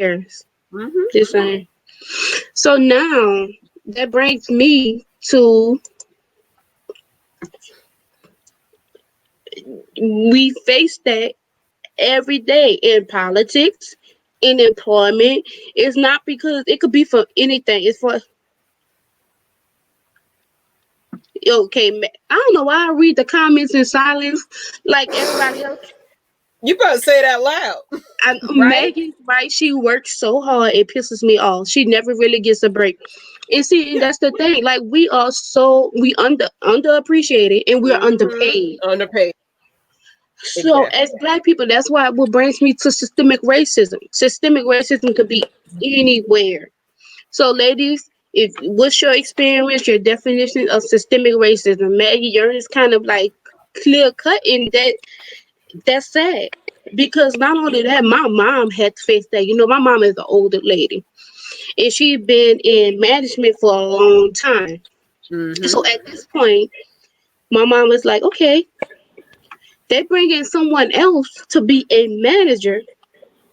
Mm-hmm. Just saying. So now that brings me to we face that every day in politics, in employment. It's not because it could be for anything. It's for okay. I don't know why I read the comments in silence like everybody else. You better say it out loud. Right? Maggie's right. She works so hard, it pisses me off. She never really gets a break. And see, and Yeah. that's the thing. Like we underappreciated and we're Mm-hmm. underpaid. Underpaid. So Exactly. as black people, that's why what brings me to systemic racism. Systemic racism could be anywhere. So ladies, if what's your experience, your definition of systemic racism? Maggie, yours is kind of like clear cut in that that's sad. Because not only that, my mom had to face that. You know, my mom is an older lady and she's been in management for a long time. Mm-hmm. So at this point, my mom was like, okay, they bring in someone else to be a manager,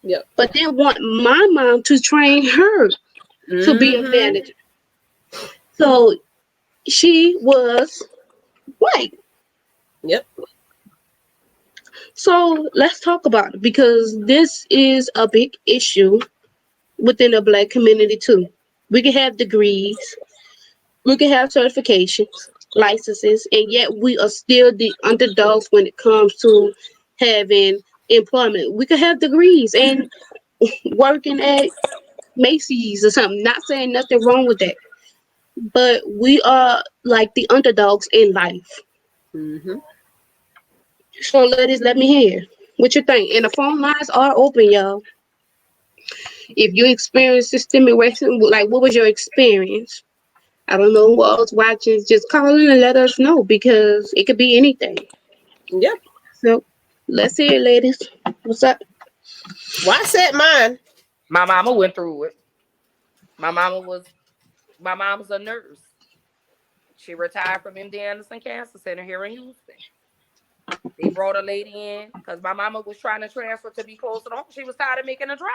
Yep. but they want my mom to train her to be a Mm-hmm. manager. So she was white. Yep. So let's talk about it because this is a big issue within the black community too. We can have degrees, we can have certifications, licenses, and yet we are still the underdogs when it comes to having employment. We could have degrees and working at Macy's or something. Not saying nothing wrong with that, but we are like the underdogs in life. Mm-hmm. So, ladies, let me hear what you think. And the phone lines are open, y'all. If you experience systemic racism, like what was your experience? I don't know who else watching. Just call in and let us know because it could be anything. Yep. So, let's hear it, ladies. What's up? Well, I said mine. My mama went through it. My mama was my mom's a nurse. She retired from MD Anderson Cancer Center here in Houston. They brought a lady in because my mama was trying to transfer to be closer to home. She was tired of making a drive.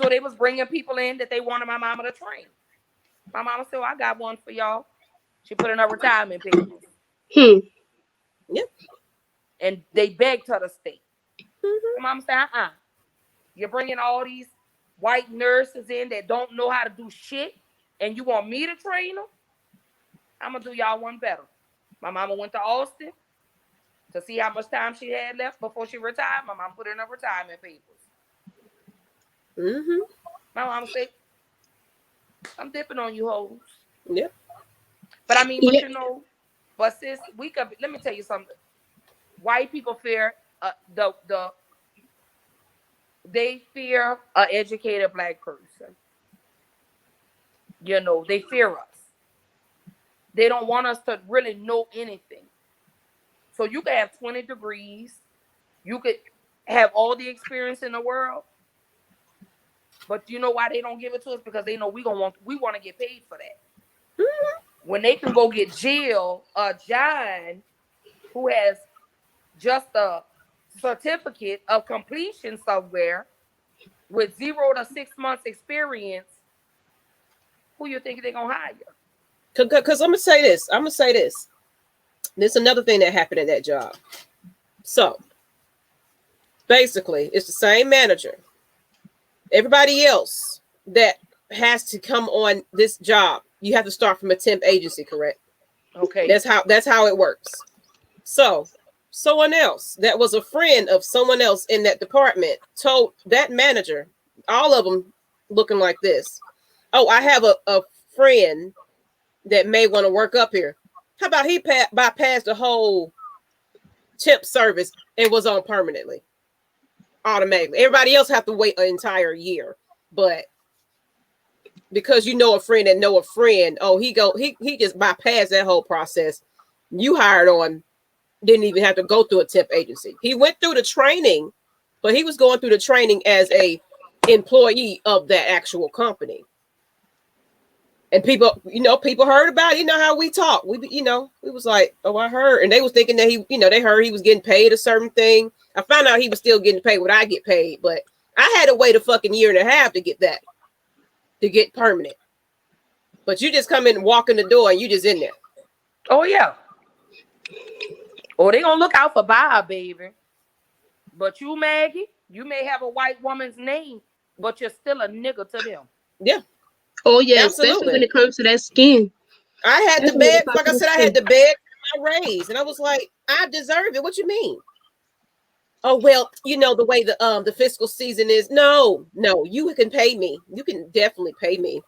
So they was bringing people in that they wanted my mama to train. My mama said, well, I got one for y'all. She put in her retirement papers. Hmm. Yep. And they begged her to stay. Mm-hmm. My mama said, you're bringing all these white nurses in that don't know how to do shit, and you want me to train them? I'm going to do y'all one better. My mama went to Austin to see how much time she had left before she retired. My mom put in her retirement papers. Mm-hmm. My mama said, I'm dipping on you hoes. Yep. But I mean, but Yeah. you know, but sis, we could, let me tell you something. White people fear they fear an educated black person. You know, they fear us. They don't want us to really know anything. So you could have 20 degrees. You could have all the experience in the world. But you know why they don't give it to us? Because they know we want to get paid for that. Mm-hmm. When they can go get Jill or John, who has just a certificate of completion somewhere with 0 to 6 months experience, who you think they're gonna hire? Because I'm gonna say this. There's another thing that happened at that job. So basically, it's the same manager. Everybody else that has to come on this job, you have to start from a temp agency, correct? Okay. That's how it works. So someone else that was a friend of someone else in that department told that manager, all of them looking like this, oh, I have a friend that may want to work up here. How about he bypassed the whole temp service and was on permanently, automatically? Everybody else have to wait an entire year, but because you know a friend that know a friend, oh, he just bypassed that whole process. You hired on, didn't even have to go through a temp agency. He went through the training, but he was going through the training as a employee of that actual company. And people heard about it. You know how we talk. We was like, oh, I heard. And they was thinking that they heard he was getting paid a certain thing. I found out he was still getting paid what I get paid, but I had to wait a fucking year and a half to get that, to get permanent. But you just come in and walk in the door and you just in there. Oh yeah. Or they gonna look out for Bob, baby. But you, Maggie, you may have a white woman's name, but you're still a nigga to them. Yeah. Oh yeah, Absolutely. especially when it comes to that skin. I had That's to when it beg, comes like to I the said, I skin. had to beg for my raise. And I was like, I deserve it. What you mean? Oh, well, you know, the way the fiscal season is. No, you can pay me. You can definitely pay me.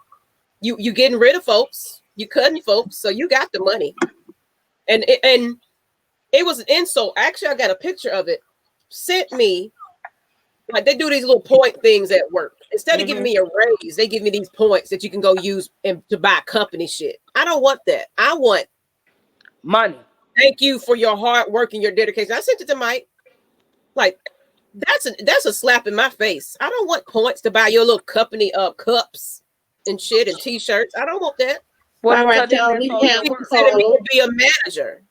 You getting rid of folks, you cutting folks, so you got the money. And it was an insult. Actually, I got a picture of it. Sent me, like they do these little point things at work. Instead of giving me a raise, they give me these points that you can go use to buy company shit. I don't want that. I want money. Thank you for your hard work and your dedication. I sent it to Mike. Like, that's a slap in my face. I don't want points to buy your little company cups and shit and t-shirts. I don't want that. All right, y'all. We have You consider me to be a manager.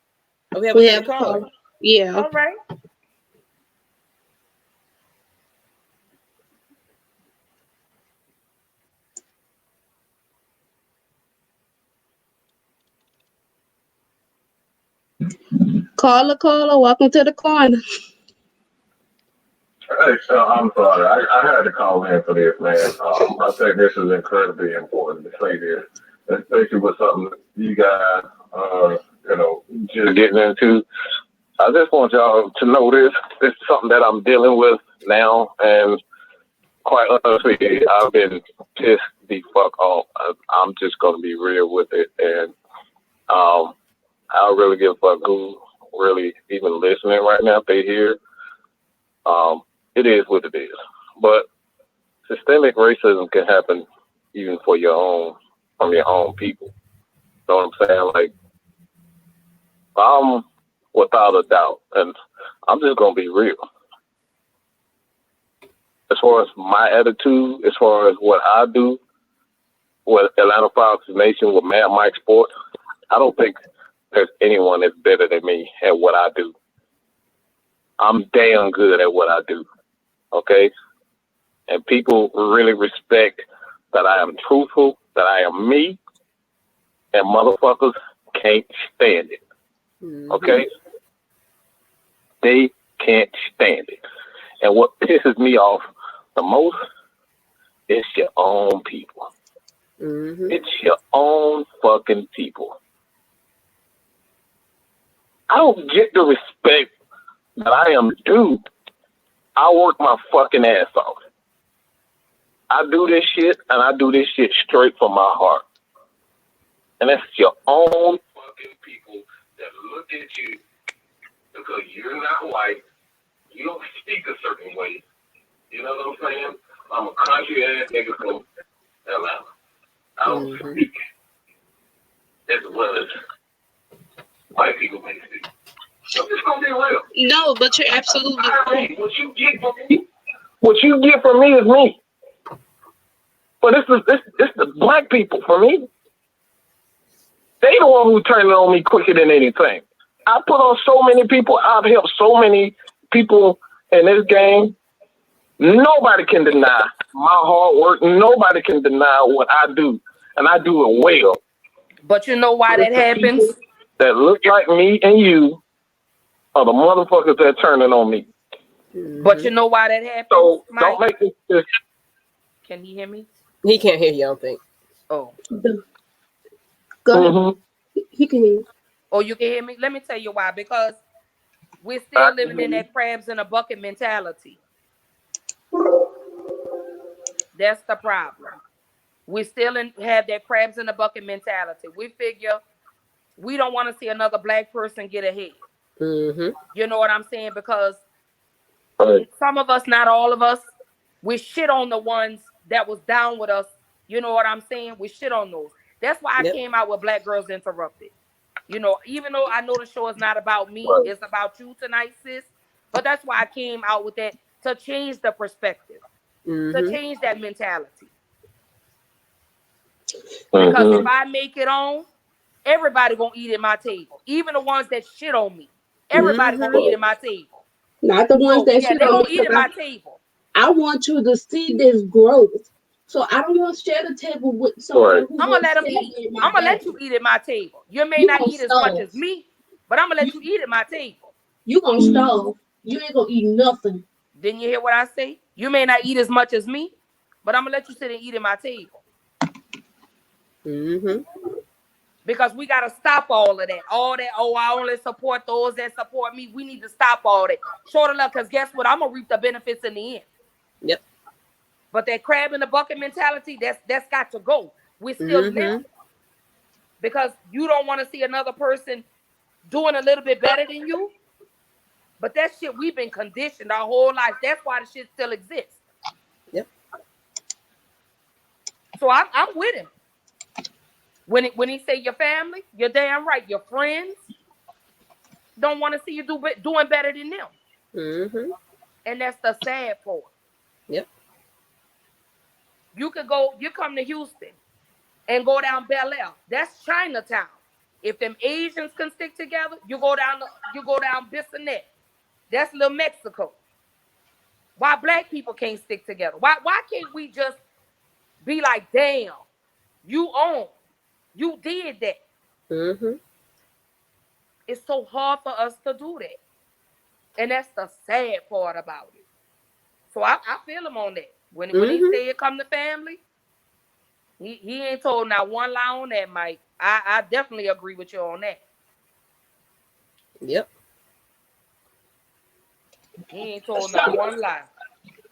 Oh, we have a caller. Yeah. All right. Caller, welcome to the corner. Hey, so I'm sorry. I had to call in for this, man. I think this is incredibly important to say this, especially with something you guys, just getting into. I just want y'all to know this. This is something that I'm dealing with now, and quite honestly, I've been pissed the fuck off. I'm just gonna be real with it, and I don't really give a fuck who really even listening right now if they hear. It is what it is. But systemic racism can happen even from your own people. You know what I'm saying? Like, I'm without a doubt, and I'm just gonna be real. As far as my attitude, as far as what I do with Atlanta Fox Nation, with Mad Mike Sports, I don't think there's anyone that's better than me at what I do. I'm damn good at what I do. Okay? And people really respect that I am truthful, that I am me, and motherfuckers can't stand it. Okay? They can't stand it. And what pisses me off the most is your own people. It's your own fucking people. I don't get the respect that I am due. I work my fucking ass off. I do this shit, and I do this shit straight from my heart. And that's your own fucking people that look at you because you're not white. You don't speak a certain way. You know what I'm saying? I'm a country ass nigga from Atlanta. I don't speak as well as white people may speak. So it's gonna be real. No, but you're absolutely right. What you get from me is me. But this the black people for me. They the one who turn it on me quicker than anything. I put on so many people. I've helped so many people in this game. Nobody can deny my hard work. Nobody can deny what I do, and I do it well. But you know why that happens? That look like me and you are the motherfuckers that turn it on me. But you know why that happens? So Mike? don't make this. Can he hear me? He can't hear you, I don't think. Oh. Go ahead. He can hear you. Oh, you can hear me? Let me tell you why. Because we're still living in that crabs in a bucket mentality. That's the problem. We still have that crabs in a bucket mentality. We figure we don't want to see another black person get ahead. You know what I'm saying? Because some of us, not all of us, we shit on the ones that was down with us. You know what I'm saying? We shit on those. That's why I came out with Black Girls Interrupted. You know, even though I know the show is not about me, it's about you tonight, sis. But that's why I came out with that, to change the perspective, to change that mentality. Because if I make it on, everybody gonna eat at my table. Even the ones that shit on me. Everybody gonna eat at my table. Not the ones that shit they on gonna me. eat at my table. I want you to see this growth. So I don't want to share the table with someone who I'm gonna will let them stab eat. in my I'm gonna back. let you eat at my table. You may You not gonna eat as much starve. as me, but I'm gonna let You you eat at my table. you gonna starve. You ain't gonna eat nothing. Didn't you hear what I say? You may not eat as much as me, but I'm gonna let you sit and eat at my table. Mm-hmm. Because we gotta stop all of that. All that, oh, I only support those that support me. We need to stop all that. Short of luck, because guess what? I'm gonna reap the benefits in the end. Yep. But that crab in the bucket mentality, that's got to go. We're still living. Because you don't want to see another person doing a little bit better than you. But that shit, we've been conditioned our whole life. That's why the shit still exists. Yep. So I'm with him. When he say your family, you're damn right. Your friends don't want to see you doing better than them. Mm-hmm. And that's the sad part. Yep. You come to Houston and go down Bel Air. That's Chinatown. If them Asians can stick together, you go down Bissonnette. That's Little Mexico. Why black people can't stick together? Why can't we just be like, damn, you did that? Mm-hmm. It's so hard for us to do that. And that's the sad part about it. So I feel him on that. When he say it come to family, he ain't told not one lie on that, Mike. I definitely agree with you on that. Yep. He ain't told not one lie.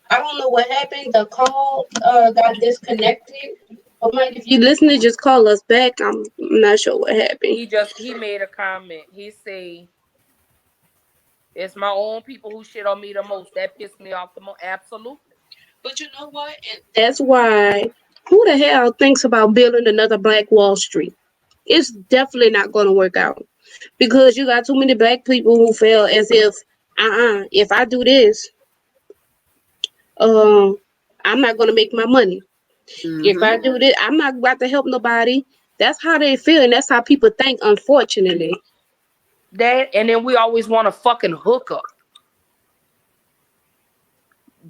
I don't know what happened. The call got disconnected. But Mike, if you listening, just call us back. I'm not sure what happened. He made a comment. He say, it's my own people who shit on me the most. That pissed me off the most. Absolutely. But you know what? That's why. Who the hell thinks about building another Black Wall Street? It's definitely not going to work out because you got too many black people who feel as if I do this, I'm not going to make my money. If I do this, I'm not about to help nobody. That's how they feel, and that's how people think, unfortunately. That, and then we always want to fucking hook up.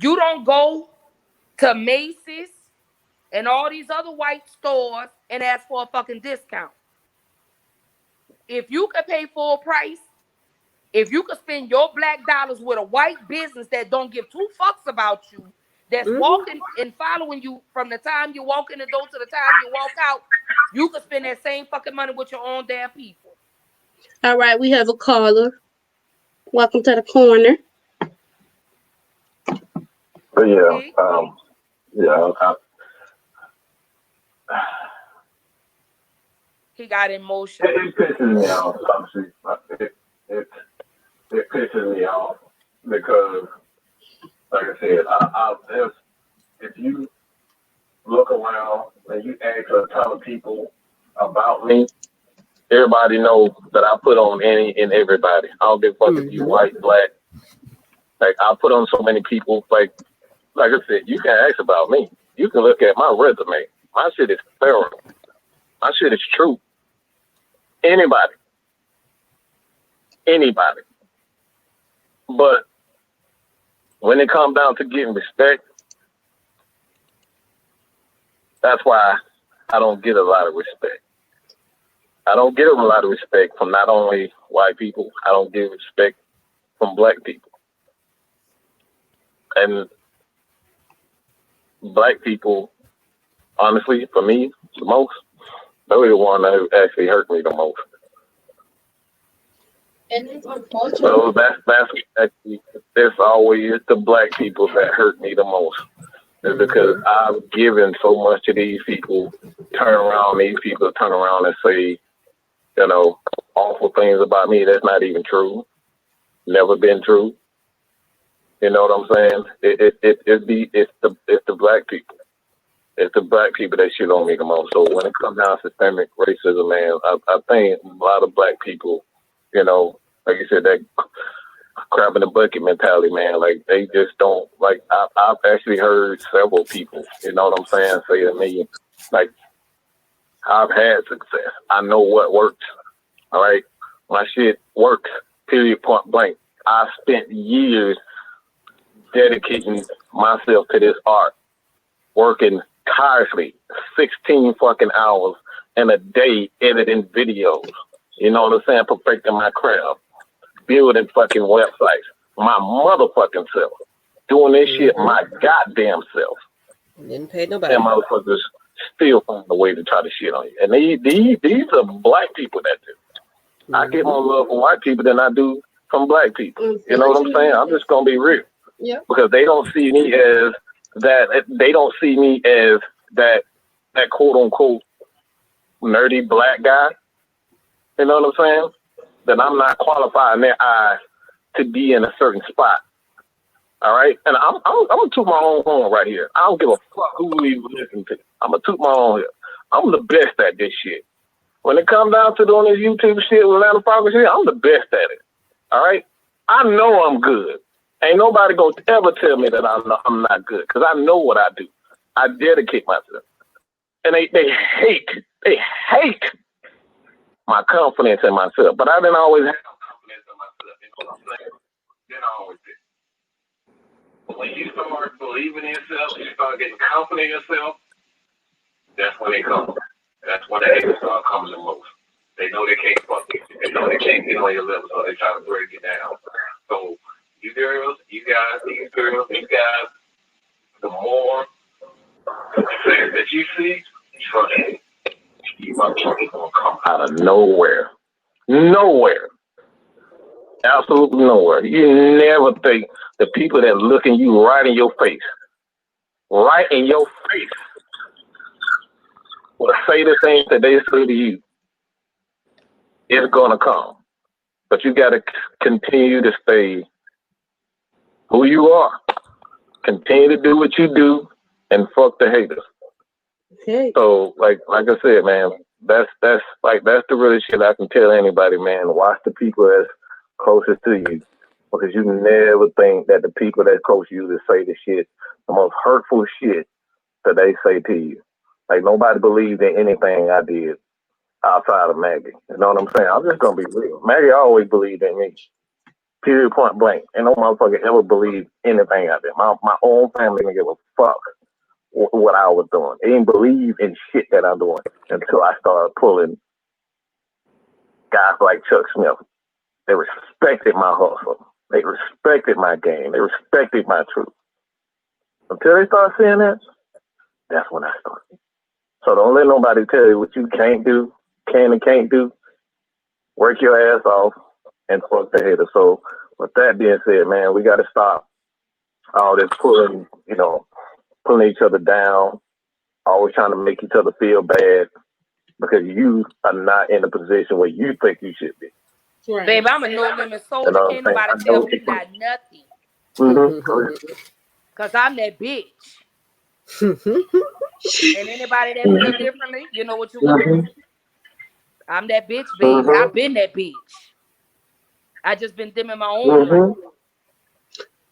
You don't go to Macy's and all these other white stores and ask for a fucking discount. If you could pay full price, if you could spend your black dollars with a white business that don't give two fucks about you, that's walking and following you from the time you walk in the door to the time you walk out, you could spend that same fucking money with your own damn people. All right, we have a caller. Welcome to the corner. But he got emotional. It pisses me off. Obviously, it pisses me off because, like I said, if you look around and you ask a ton of people about me, everybody knows that I put on any and everybody. I don't give a fuck if you white, black. Like, I put on so many people. Like I said, you can ask about me. You can look at my resume. My shit is thorough. My shit is true. Anybody. But when it comes down to getting respect, that's why I don't get a lot of respect. I don't get a lot of respect from not only white people, I don't get respect from black people. And black people, honestly, for me, the most, they're the one that actually hurt me the most. And it's unfortunate. So it's always the black people that hurt me the most. It's because I've given so much to these people, these people turn around and say, awful things about me that's not even true, never been true. You know what I'm saying? It's the black people. It's the black people that shit on me the most. So when it comes down to systemic racism, man, I think a lot of black people, like you said, that crab in the bucket mentality, man, like they just don't, like I've actually heard several people, you know what I'm saying, say to me, like, I've had success. I know what works. All right. My shit works, period, point blank. I spent years dedicating myself to this art, working tirelessly, 16 fucking hours in a day editing videos. You know what I'm saying? Perfecting my craft, building fucking websites, my motherfucking self, doing this shit my goddamn self. Didn't pay nobody. And motherfuckers still find a way to try to shit on you. And these are black people that do. I get more love from white people than I do from black people. You know what I'm saying? I'm just gonna be real. Yeah. Because they don't see me as that. They don't see me as that quote unquote nerdy black guy. You know what I'm saying? That I'm not qualified in their eyes to be in a certain spot. All right, and I'm gonna toot my own horn right here. I don't give a fuck who we listen to. I'm gonna toot my own here. I'm the best at this shit. When it comes down to doing this YouTube shit with Atlanta Falcons shit, I'm the best at it. All right, I know I'm good. Ain't nobody gonna ever tell me that I'm not good, because I know what I do. I dedicate myself, and they hate my confidence in myself. But I didn't always have confidence in myself. You know what I'm saying? Didn't always did. But when you start believing in yourself, you start getting confident in yourself, that's when they come. That's when the haters start coming the most. They know they can't fuck you. They know they can't get on your level, so they try to break you down. So you girls, you guys, these girls, these guys, the more success that you see, trust me, you motherfuckers gonna come out of nowhere. Nowhere. Absolutely nowhere. You never think the people that looking you right in your face will say the things that they say to you. It's gonna come. But you gotta continue to stay who you are. Continue to do what you do and fuck the haters. Okay. So like I said, man, that's the real shit I can tell anybody, man. Watch the people that's closest to you, because you never think that the people that's close to you to say the shit, the most hurtful shit that they say to you. Like nobody believed in anything I did outside of Maggie. You know what I'm saying? I'm just gonna be real. Maggie always believed in me. Period, point blank. Ain't no motherfucker ever believed anything I did. My own family didn't give a fuck what I was doing. They didn't believe in shit that I'm doing until I started pulling guys like Chuck Smith. They respected my hustle. They respected my game. They respected my truth. Until they start saying that, that's when I started. So don't let nobody tell you what you can't do, can and can't do. Work your ass off and fuck the haters. So with that being said, man, we got to stop all this pulling each other down, always trying to make each other feel bad because you are not in a position where you think you should be. Right. Babe, I'm a no-limit soldier. Can't nobody tell me not nothing. Mm-hmm. Because I'm that bitch. And anybody that feel differently, you know what you're going to do. I'm that bitch, baby. I've been that bitch. I just been dimming my own light.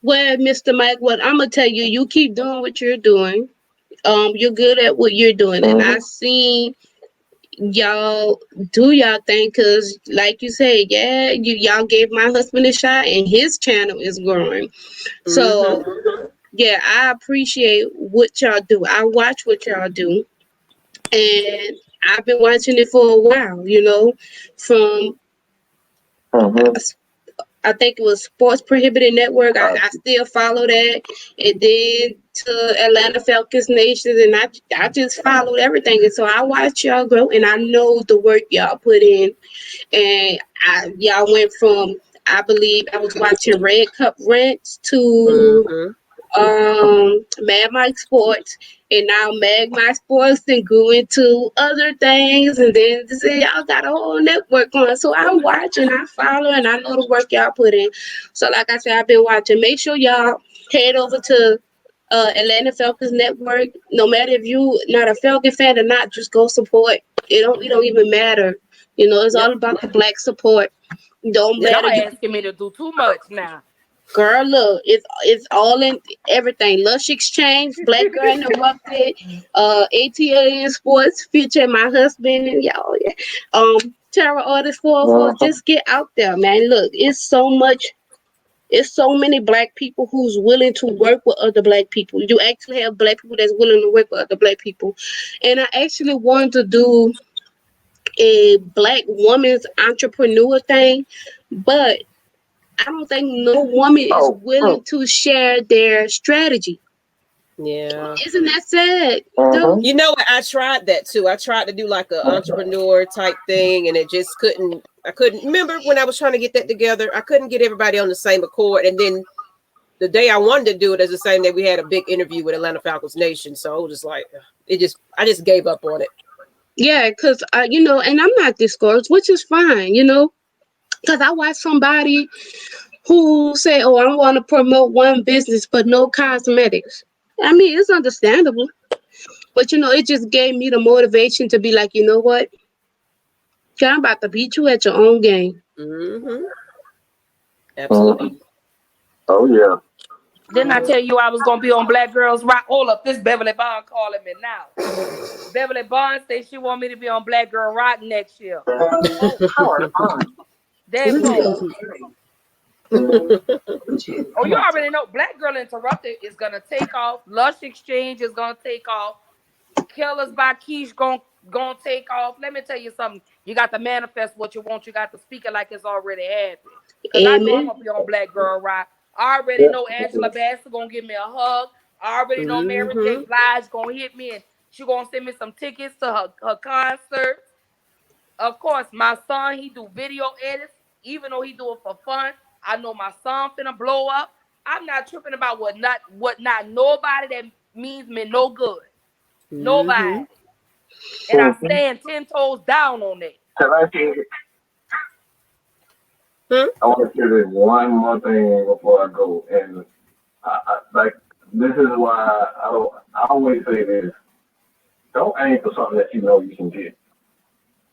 Well, Mr. Mike, what I'm gonna tell you, you keep doing what you're doing. You're good at what you're doing, and I seen y'all do y'all thing, cause like you said, yeah, y'all gave my husband a shot, and his channel is growing. So yeah, I appreciate what y'all do. I watch what y'all do, and I've been watching it for a while. From I think it was Sports Prohibited Network. I still follow that, and then to Atlanta Falcons Nation, and I just followed everything. And so I watch y'all grow, and I know the work y'all put in. And y'all went from, I believe I was watching Red Cup Rants to Mad Mike Sports, and now Mad Mike Sports and grew into other things, and then y'all got a whole network going. So I watch and I follow, and I know the work y'all put in. So like I said, I've been watching. Make sure y'all head over to Atlanta Falcons Network. No matter if you not a Falcon fan or not, just go support. It don't even matter. It's all about the black support. Don't matter. Y'all asking me to do too much now. Girl, look, it's all in everything. Lush Exchange, Black Girl in the Market, ATL Sports, Future, my husband, and y'all. Yeah. Terror Artist 404. Just get out there, man. Look, it's so much It's so many black people who's willing to work with other black people. You actually have black people that's willing to work with other black people. And I actually wanted to do a black woman's entrepreneur thing, but I don't think no woman is willing to share their strategy. Yeah. Isn't that sad? You know, I tried that too. I tried to do like an entrepreneur type thing, and it just couldn't. I couldn't remember when I was trying to get that together. I couldn't get everybody on the same accord. And then the day I wanted to do it is the same day we had a big interview with Atlanta Falcons Nation. So I was just like, I just gave up on it. Yeah, because and I'm not discouraged, which is fine, because I watched somebody who say, "Oh, I want to promote one business, but no cosmetics." I mean, it's understandable, but it just gave me the motivation to be like, you know what? I'm about to beat you at your own game. Mm-hmm. Absolutely. Oh yeah. Didn't I tell you I was gonna be on Black Girls Rock? Hold up, this Beverly Bond calling me now. Beverly Bond says she want me to be on Black Girl Rock next year. Power on. There you go. Oh, you already know Black Girl Interrupted is gonna take off. Lush Exchange is gonna take off. Killers by Kesh gonna take off. Let me tell you something. You got to manifest what you want. You got to speak it like it's already happened. Because I know I'm gonna be on Black Girl Rock. I already know Angela Bassett gonna give me a hug. I already know Mary J. Blige gonna hit me and she gonna send me some tickets to her concert. Of course, my son, he do video edits, even though he do it for fun. I know my son finna blow up. I'm not tripping about what not nobody that means me no good. Nobody. And I stand 10 toes down on that. Can I say I want to say this one more thing before I go. And I like this is why I always say this. Don't aim for something that you know you can get.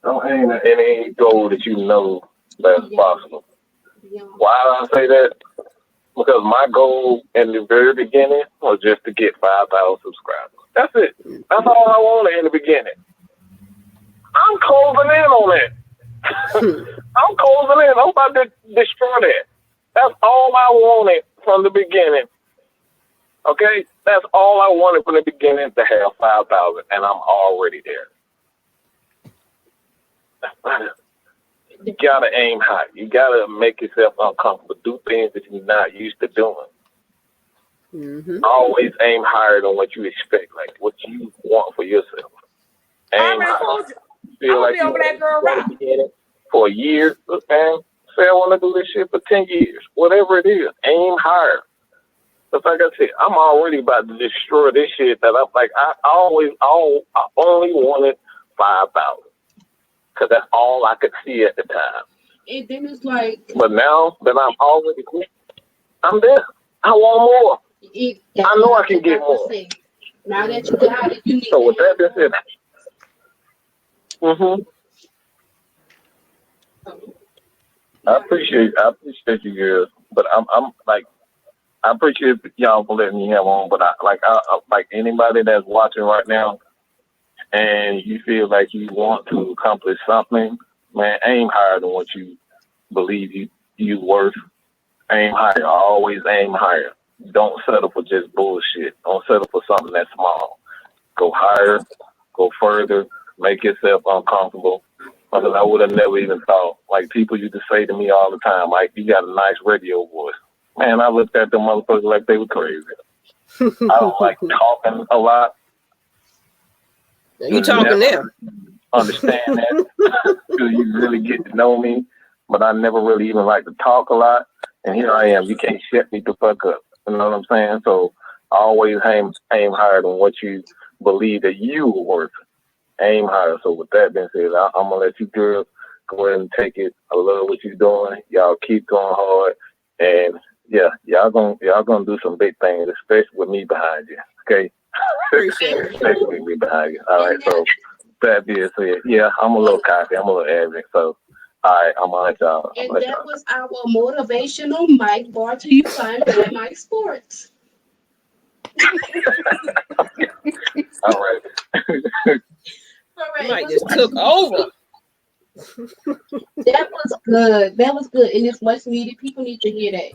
Don't aim at any goal that you know that's possible. Why do I say that? Because my goal in the very beginning was just to get 5,000 subscribers. That's it. That's all I wanted in the beginning. I'm closing in on it. I'm closing in. I'm about to destroy that. That's all I wanted from the beginning. Okay? That's all I wanted from the beginning, to have 5,000, and I'm already there. You gotta aim high. You gotta make yourself uncomfortable. Do things that you're not used to doing. Always aim higher than what you expect, like what you want for yourself. Aim high. Feel like you Black Girl Rock for a year, man. Say I want to do this shit for 10 years. Whatever it is, aim higher. But like I said, I'm already about to destroy this shit that I'm like, I only wanted 5,000. Because that's all I could see at the time. And then it's like... But now that I'm already here, I'm there. I want more. I know I can get more. Now that you got it, you need so with that being said, I appreciate you girls, but I'm like, I appreciate y'all for letting me have on, but I like anybody that's watching right now, and you feel like you want to accomplish something, man, aim higher than what you believe you worth. Aim higher. Always aim higher. Don't settle for just bullshit. Don't settle for something that's small. Go higher. Go further. Make yourself uncomfortable. Because I would have never even thought. Like, people used to say to me all the time, like, you got a nice radio voice. Man, I looked at them motherfuckers like they were crazy. I don't like talking a lot. You talking now? Understand that until you really get to know me. But I never really even like to talk a lot. And here I am. You can't shut me the fuck up. You know what I'm saying? So I always aim higher than what you believe that you are worth. Aim higher. So with that being said, I'm gonna let you girls go ahead and take it. I love what you're doing. Y'all keep going hard. And yeah, y'all gonna do some big things, especially with me behind you. Okay? Appreciate it. Especially with me behind you. All right, so that being said, yeah, I'm a little cocky, I'm a little arrogant, so all right, I'm gonna let y'all. And that was our motivational mic brought to you by Mike Sports. All right. Mike just took over. That was good. That was good. And it's much needed. People need to hear that.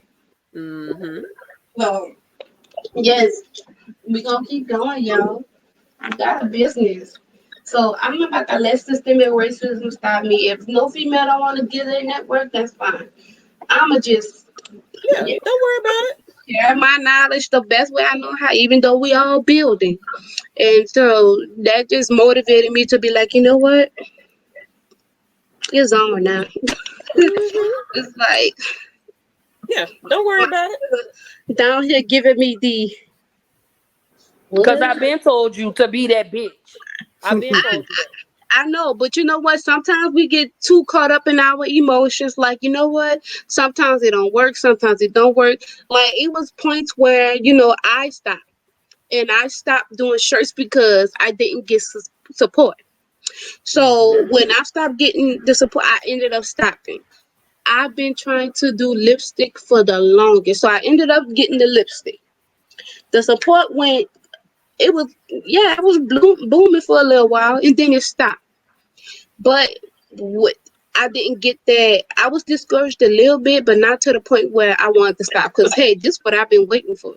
Mm-hmm. So yes, we gonna keep going, y'all. I got a business. So I'm not about to let systemic racism stop me. If no female don't want to get their network, that's fine. I'ma just Yeah, don't worry about it. share my knowledge the best way I know how, even though we all building. And so that just motivated me to be like, you know what? It's on now. Mm-hmm. It's like Yeah, don't worry about it. down here giving me the Because what? I've been told you to be that bitch. I've been told you that. I know, but you know what? Sometimes we get too caught up in our emotions. Like, you know what? Sometimes it don't work. Sometimes it don't work. Like, it was points where, I stopped. And I stopped doing shirts because I didn't get support. Mm-hmm. So when I stopped getting the support, I ended up stopping. I've been trying to do lipstick for the longest. So I ended up getting the lipstick. The support went, it was booming for a little while and then it stopped. But what I didn't get that. I was discouraged a little bit, but not to the point where I wanted to stop. Because, hey, this is what I've been waiting for.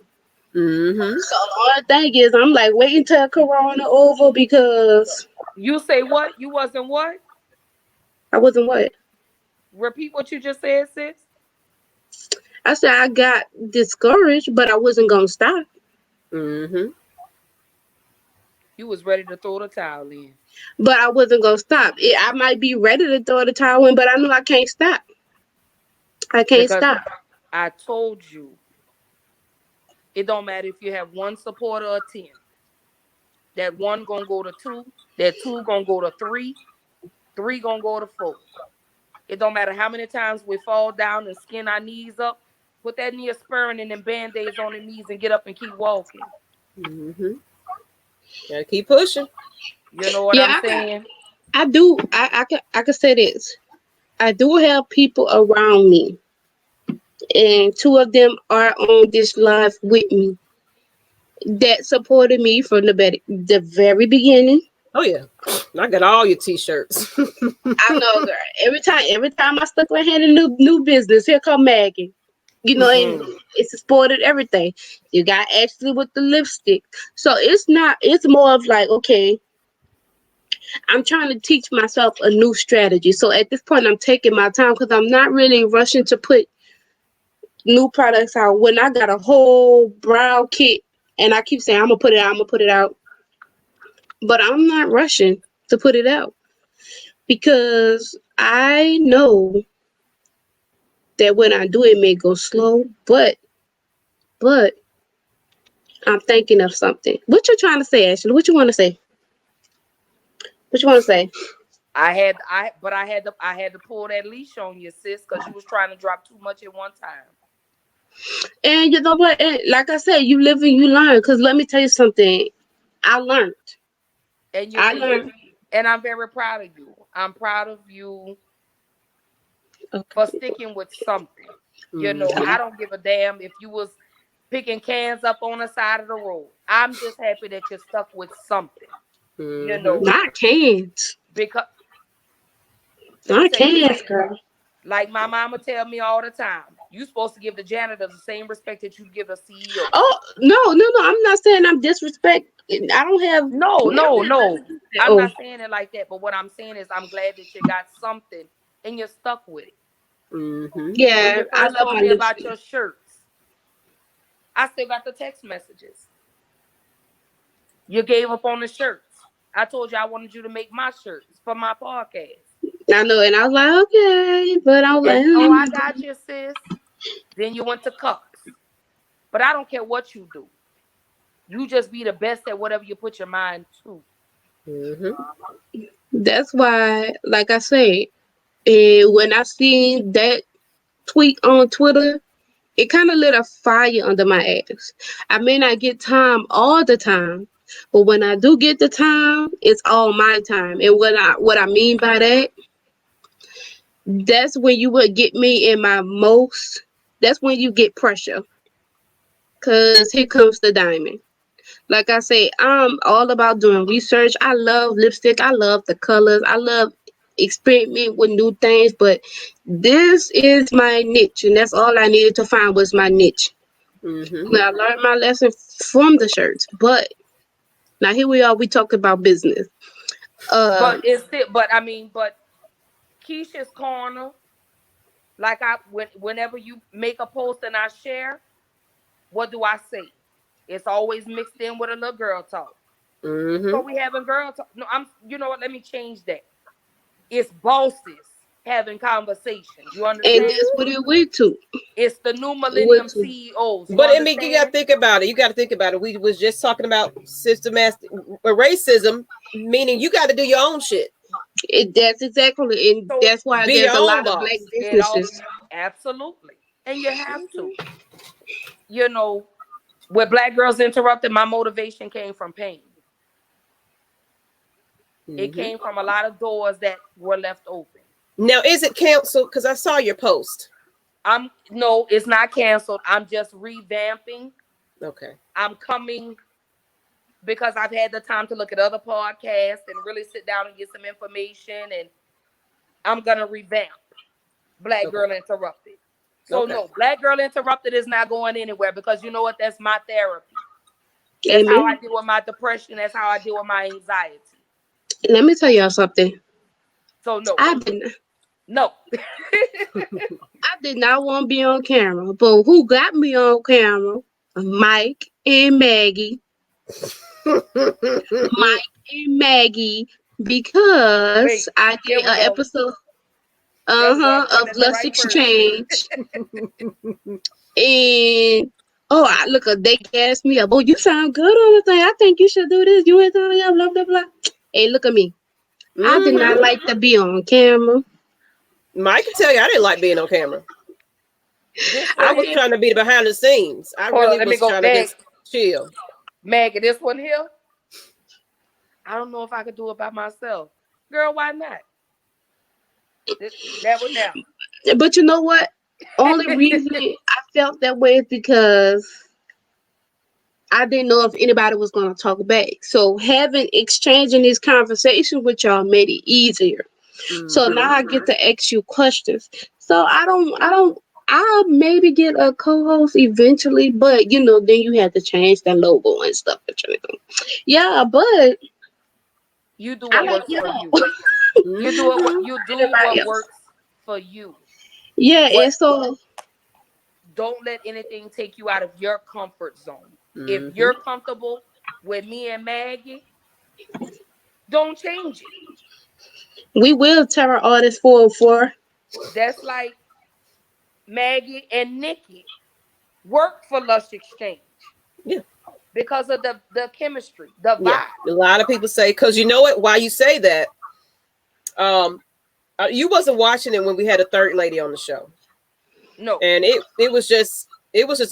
Mm-hmm. So the only thing is, I'm like waiting till Corona over because You say what? You wasn't what? I wasn't what? Repeat what you just said, sis. I said I got discouraged, but I wasn't going to stop. Mm-hmm. You was ready to throw the towel in. But I wasn't going to stop. I might be ready to throw the towel in, but I know I can't stop. I can't Because stop. I told you, it don't matter if you have one supporter or 10. That one gonna go to 2. That 2 gonna go to 3. 3 gonna go to 4. It don't matter how many times we fall down and skin our knees up. Put that Neosporin and them band-aids on the knees and get up and keep walking. Mm-hmm. Gotta keep pushing. You know what I'm Yeah, saying? I do. I can say this. I do have people around me, and 2 of them are on this live with me that supported me from the very beginning. Oh yeah. I got all your t-shirts. I know, girl. Every time I stuck my hand in new business, here come Maggie. And Mm-hmm. it supported everything. You got Ashley with the lipstick. So it's not. It's more of like, okay, I'm trying to teach myself a new strategy. So at this point, I'm taking my time because I'm not really rushing to put new products out when I got a whole brow kit. And I keep saying I'm gonna put it out. I'm gonna put it out, but I'm not rushing to put it out because I know that when I do it may go slow, but I'm thinking of something. What you trying to say, Ashley? What you want to say? What you want to say? I had to pull that leash on you, sis, because you was trying to drop too much at one time. And you know what? And like I said, you live and you learn. Cause let me tell you something. I learned. And you I did. learned. And I'm very proud of you. I'm proud of you for Okay. sticking with something. Mm-hmm. I don't give a damn if you was picking cans up on the side of the road. I'm just happy that you're stuck with something. You Mm-hmm. know, I can't. because let me I tell you can't, something. girl. Like my mama tell me all the time, you supposed to give the janitor the same respect that you give the CEO. Oh no. I'm not saying I'm disrespect. I don't have. No, no, no. I'm Oh not saying it like that, but what I'm saying is I'm glad that you got something and you're stuck with it. Mm-hmm. When yeah, you I first love told my me about lipstick. your shirts, I still got the text messages. You gave up on the shirts. I told you I wanted you to make my shirts for my podcast. I know, and I was like, okay, but I was And like, so I got you, sis. Then you went to cups. But I don't care what you do. You just be the best at whatever you put your mind to. Mm-hmm. that's why, like I say, when I seen that tweet on Twitter, it kind of lit a fire under my ass. I may not get time all the time, but when I do get the time, it's all my time. And what I mean by that, that's when you would get me in my most. That's when you get pressure, cause here comes the diamond. Like I say, I'm all about doing research. I love lipstick. I love the colors. I love experiment with new things, but this is my niche, and that's all I needed to find was my niche. Mm-hmm. Now, I learned my lesson from the shirts, but now here we are. We talk about business. But it's still, but I mean, but Keish's Corner, like whenever you make a post and I share, what do I say? It's always mixed in with a little girl talk. Mm-hmm. So we having girl talk. No, you know what? Let me change that. It's bosses having conversations. You And understand? that's what it went to. It's the new It went millennium to. CEOs. You But I mean, you got to understand? think about it. You got to think about it. We was just talking about systematic racism, meaning you got to do your own shit. That's exactly, and So that's why Be your there's a own lot of black boss. it all businesses. absolutely, and you have to. You know, with Black Girls Interrupted, my motivation came from pain. It Mm-hmm. came from a lot of doors that were left open. Now, is it canceled? Because I saw your post. No, it's not canceled. I'm just revamping. Okay. I'm coming because I've had the time to look at other podcasts and really sit down and get some information, and I'm gonna revamp Black Girl Interrupted. So Okay. no, Black Girl Interrupted is not going anywhere because you know what? That's my therapy. That's how I Amen. deal with my depression. That's how I deal with my anxiety. Let me tell y'all something. So no, I did no. I did not want to be on camera, but who got me on camera? Mike and Maggie. Mike and Maggie, because Wait, I here did we an go. episode There we go. I'm of pointing at the Lush right person. Exchange. And look, they gassed me up. Oh, you sound good on the thing. I think you should do this. You ain't telling me blah blah blah. Hey, look at me. I did not Mm-hmm. like to be on camera. Mike can tell you I didn't like being on camera. This I one was here. trying to be behind the scenes. I Hold on, really let me was go. trying to just chill. Maggie, this one here. I don't know if I could do it by myself. Girl, why not? That one now. But you know what? Only reason I felt that way is because I didn't know if anybody was going to talk back. So exchanging this conversation with y'all made it easier. So now Mm-hmm. I get to ask you questions. So I'll maybe get a co-host eventually, but then you have to change the logo and stuff. Yeah, but You do I what like works for y'all. you. You do it. Mm-hmm. You do Anybody what else? works for you. Yeah, What? and so Don't let anything take you out of your comfort zone. If Mm-hmm. you're comfortable with me and Maggie, don't change it. we will tell our artists 404. That's like Maggie and Nikki work for Lush Exchange Yeah. because of the chemistry, the Yeah. vibe. A lot of people say, because you know what? Why you say that? Um, you wasn't watching it when we had a third lady on the show, No, and it was just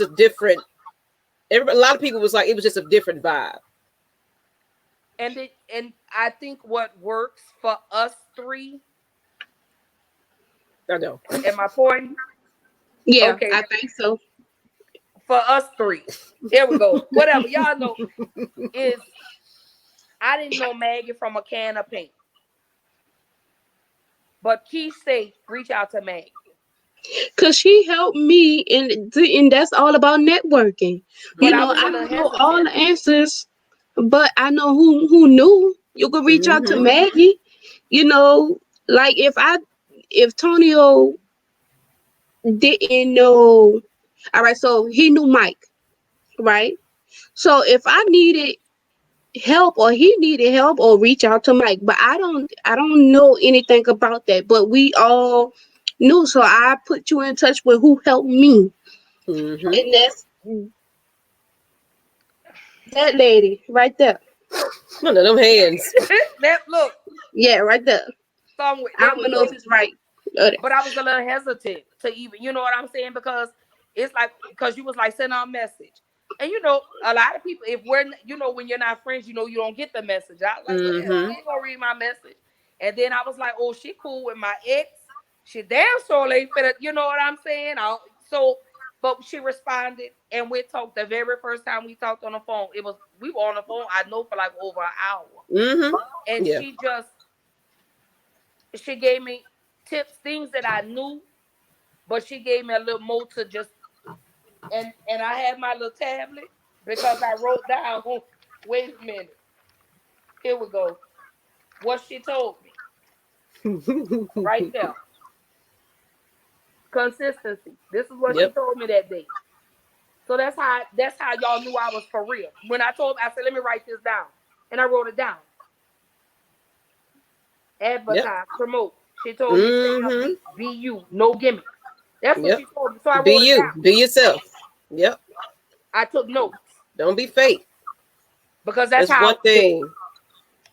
a different. A lot of people was like it was just a different vibe. and I think what works for us three. I know. Am I pointing? Yeah, Okay, I think so. for us three. Here we go. Whatever y'all know is I didn't know Maggie from a can of paint, but Keith say reach out to Maggie. Cause she helped me, and that's all about networking. But I was I a little don't know all hesitant. the answers, but I know who knew. You could reach out to Mm-hmm. Maggie. Like if Tonio didn't know, all right, so he knew Mike, right? So if I needed help or he needed help or reach out to Mike, but I don't know anything about that. But we all knew, so I put you in touch with who helped me. Mm-hmm. And that's that lady right there. One of them hands. That look, Yeah, right there. somewhere I there don't we know if go. it's right. Okay. But I was a little hesitant to even, you know what I'm saying? Because it's like, because you was like, send out a message. And a lot of people, if when you're not friends, you don't get the message. I was like, well, Mm-hmm. she ain't gonna read my message. And then I was like, oh, she cool with my ex. She damn sure ain't finna, you know what I'm saying? But she responded and we talked the very first time we talked on the phone. We were on the phone, I know, for like over an hour. Mm-hmm. And Yeah. she gave me tips, things that I knew, but she gave me a little more to just, and I had my little tablet because I wrote down, wait a minute, here we go. What she told me. Right there. Consistency. This is what she told me that day. So that's how y'all knew I was for real. When I told, I said, let me write this down. And I wrote it down. Advertise, promote. She told me, be you, no gimmicks. That's what she told me. So I wrote it down. Be yourself. Yep. I took notes. Don't be fake. Because that's how one thing.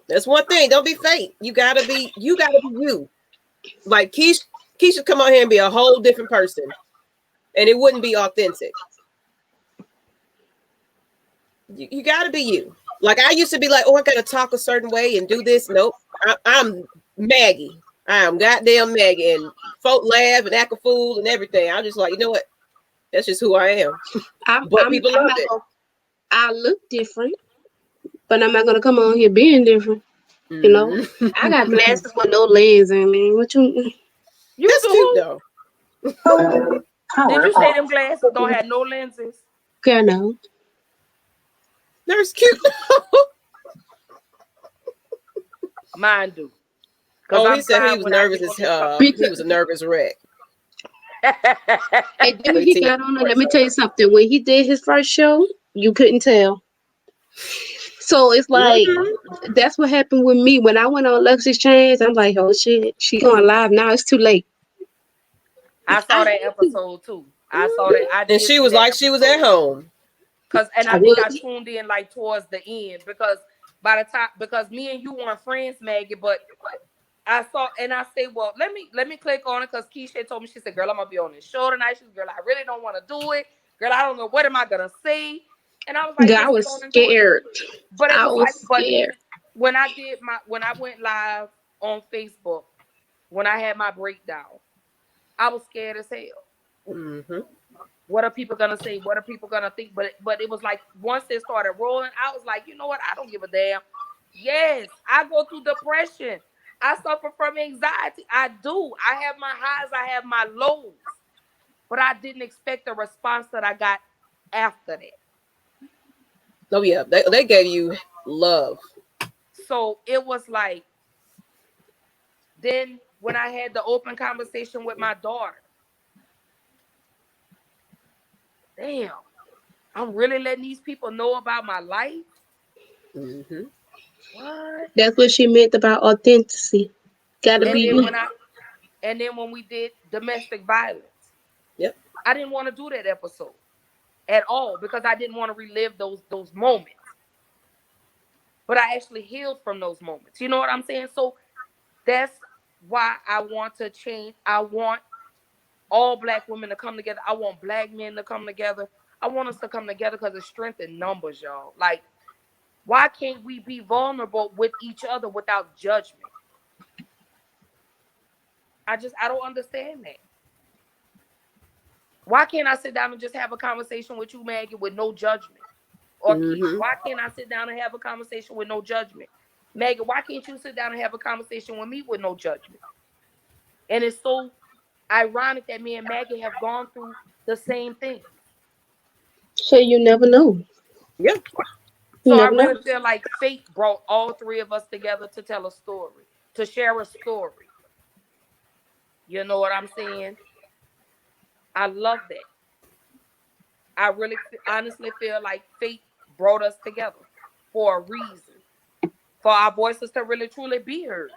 That's one thing. Don't be fake. You gotta be you. Like Keisha come out here and be a whole different person. And it wouldn't be authentic. You gotta be you. Like I used to be like, oh, I gotta talk a certain way and do this. Nope. I'm Maggie. I am goddamn Maggie, and folk laugh and act a fool and everything. I'm just like, you know what? That's just who I am. But people love it. I look different, but I'm not gonna come on here being different. You know, I got glasses with no lens in me. What you? That's cute though. Did you say them glasses don't have no lenses? Girl, no. That's cute. Mine do. Oh, he said he was nervous as he was a nervous wreck. And then when he got on it, let me tell you something. When he did his first show, you couldn't tell. So it's like that's what happened with me when I went on Lux Exchange. I'm like, oh shit, she going live now. It's too late. I saw that episode too. I saw that. And she was like, she was at home. I think I tuned in like towards the end because because me and you weren't friends, Maggie, but I saw and I say, well, let me click on it because Keisha told me, she said, girl, I'm gonna be on this show tonight. She said, girl, I really don't want to do it. Girl, I don't know what am I gonna say. And I was like, I was scared. But it was scared. When I went live on Facebook, when I had my breakdown, I was scared as hell. What are people gonna say? What are people gonna think? But it was like once it started rolling, I was like, you know what? I don't give a damn. Yes, I go through depression. I suffer from anxiety. I do. I have my highs. I have my lows. But I didn't expect the response that I got after that. Oh yeah, they gave you love. So it was like, then when I had the open conversation with my daughter, damn, I'm really letting these people know about my life. What? That's what she meant about authenticity. Gotta be you. And then when we did domestic violence, I didn't want to do that episode at all because I didn't want to relive those moments. But I actually healed from those moments. You know what I'm saying? So that's why I want to change. I want all Black women to come together. I want Black men to come together. I want us to come together because it's strength in numbers, y'all. Like, why can't we be vulnerable with each other without judgment? I don't understand that. Why can't I sit down and just have a conversation with you, Maggie, with no judgment? Or Keith, why can't I sit down and have a conversation with no judgment? Maggie, why can't you sit down and have a conversation with me with no judgment? And it's so ironic that me and Maggie have gone through the same thing. So you never know. Yeah. So I really feel like fate brought all three of us together to tell a story, to share a story. You know what I'm saying? I love that. I really honestly feel like fate brought us together for a reason. For our voices to really truly be heard.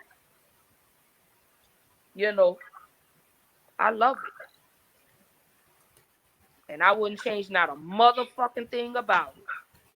You know, I love it. And I wouldn't change not a motherfucking thing about it.